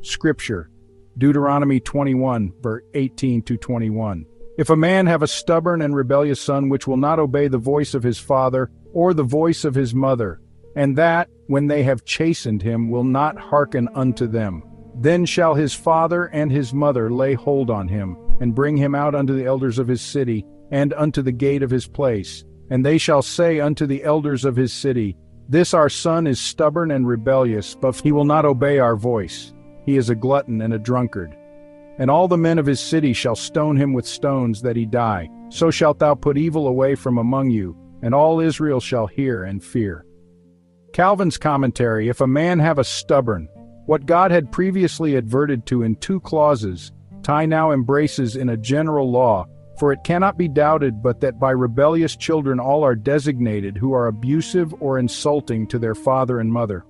Scripture, Deuteronomy 21, verse 18-21. If a man have a stubborn and rebellious son which will not obey the voice of his father or the voice of his mother, and that, when they have chastened him, will not hearken unto them, then shall his father and his mother lay hold on him, and bring him out unto the elders of his city, and unto the gate of his place. And they shall say unto the elders of his city, This our son is stubborn and rebellious, but he will not obey our voice. He is a glutton and a drunkard. And all the men of his city shall stone him with stones that he die. So shalt thou put evil away from among you, and all Israel shall hear and fear. Calvin's commentary, if a man have a stubborn, what God had previously adverted to in 2 clauses, Ty now embraces in a general law, for it cannot be doubted but that by rebellious children all are designated who are abusive or insulting to their father and mother.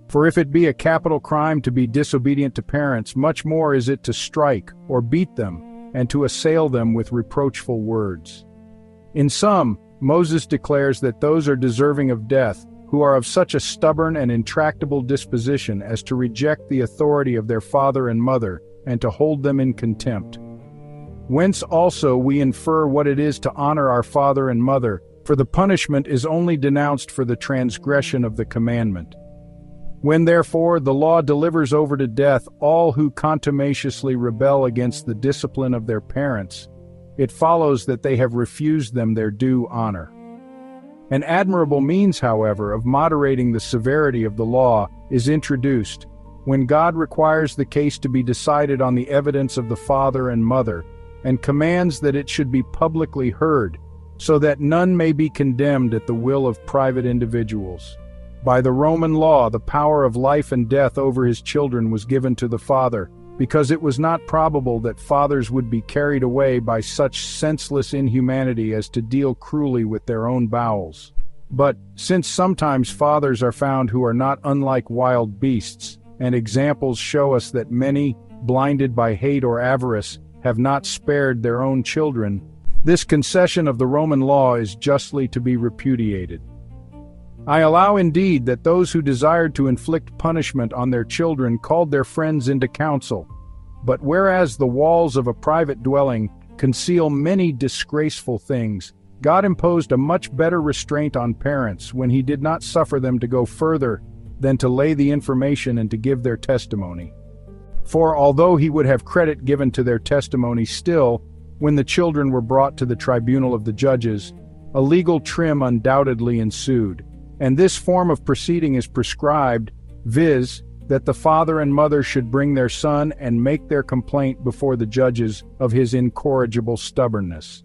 For if it be a capital crime to be disobedient to parents, much more is it to strike or beat them, and to assail them with reproachful words. In sum, Moses declares that those are deserving of death who are of such a stubborn and intractable disposition as to reject the authority of their father and mother, and to hold them in contempt. Whence also we infer what it is to honor our father and mother, for the punishment is only denounced for the transgression of the commandment. When therefore the law delivers over to death all who contumaciously rebel against the discipline of their parents, it follows that they have refused them their due honor. An admirable means, however, of moderating the severity of the law is introduced when God requires the case to be decided on the evidence of the father and mother, and commands that it should be publicly heard, so that none may be condemned at the will of private individuals. By the Roman law, the power of life and death over his children was given to the father, because it was not probable that fathers would be carried away by such senseless inhumanity as to deal cruelly with their own bowels. But, since sometimes fathers are found who are not unlike wild beasts, and examples show us that many, blinded by hate or avarice, have not spared their own children, this concession of the Roman law is justly to be repudiated. I allow indeed that those who desired to inflict punishment on their children called their friends into counsel, but whereas the walls of a private dwelling conceal many disgraceful things, God imposed a much better restraint on parents when he did not suffer them to go further than to lay the information and to give their testimony. For although he would have credit given to their testimony still, when the children were brought to the tribunal of the judges, a legal trim undoubtedly ensued, and this form of proceeding is prescribed, viz., that the father and mother should bring their son and make their complaint before the judges of his incorrigible stubbornness.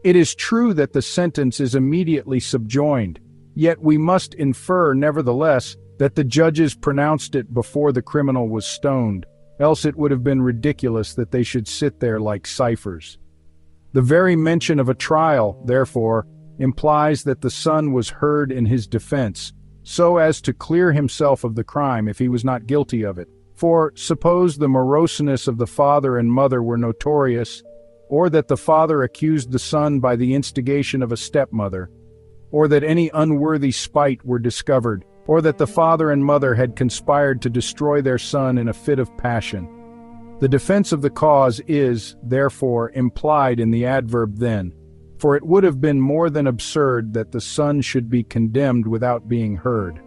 It is true that the sentence is immediately subjoined, yet we must infer, nevertheless, that the judges pronounced it before the criminal was stoned, else it would have been ridiculous that they should sit there like ciphers. The very mention of a trial, therefore, implies that the son was heard in his defense, so as to clear himself of the crime if he was not guilty of it. For, suppose the moroseness of the father and mother were notorious, or that the father accused the son by the instigation of a stepmother, or that any unworthy spite were discovered, or that the father and mother had conspired to destroy their son in a fit of passion. The defense of the cause is, therefore, implied in the adverb then, for it would have been more than absurd that the son should be condemned without being heard.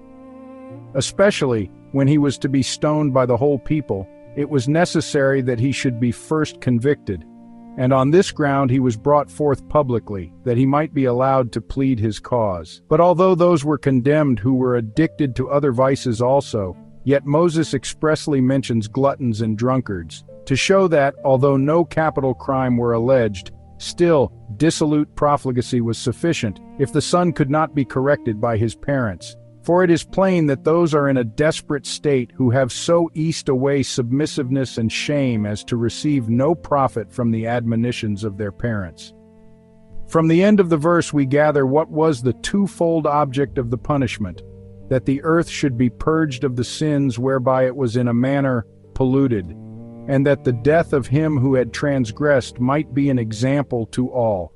Especially when he was to be stoned by the whole people, it was necessary that he should be first convicted, and on this ground he was brought forth publicly, that he might be allowed to plead his cause. But although those were condemned who were addicted to other vices also, yet Moses expressly mentions gluttons and drunkards, to show that, although no capital crime were alleged, still, dissolute profligacy was sufficient if the son could not be corrected by his parents. For it is plain that those are in a desperate state who have so eased away submissiveness and shame as to receive no profit from the admonitions of their parents. From the end of the verse we gather what was the twofold object of the punishment, that the earth should be purged of the sins whereby it was in a manner polluted, and that the death of him who had transgressed might be an example to all.